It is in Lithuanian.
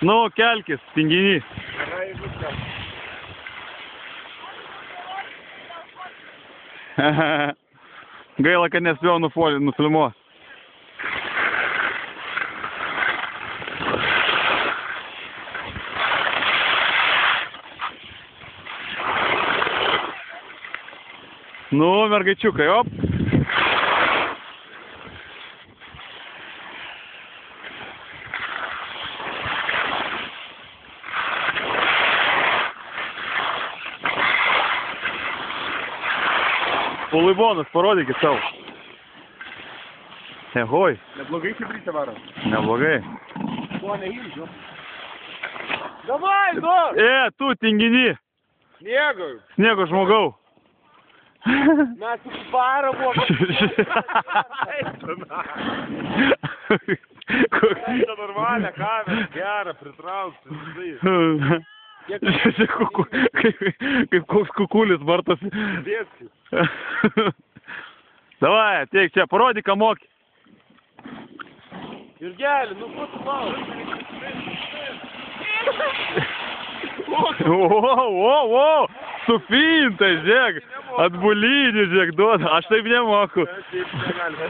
Nu, kelkis, tinginį. Gaila, kad nespėjau nufilmuoti. Nu, mergaičiukai, op. Pulaibonas, parodykit savo. Ehoj. Neblogai chibrytė varo. Neblogai. Tuo neimsiu. Davai, du! Tu tinginį. Sniegau. Sniego žmogau. Mes su varo buvom. Čia normalią kamerą, gerą, pritraukti. Kaip koks kukulis vartosi. Dėskis. Davai, ateik čia, parodyk, ką moki. Jurgeli, nu ko tu maus? O, su fintai, žiūrėk, atbulinių, žiūrėk, duoda, aš taip nemoku. Taip negali.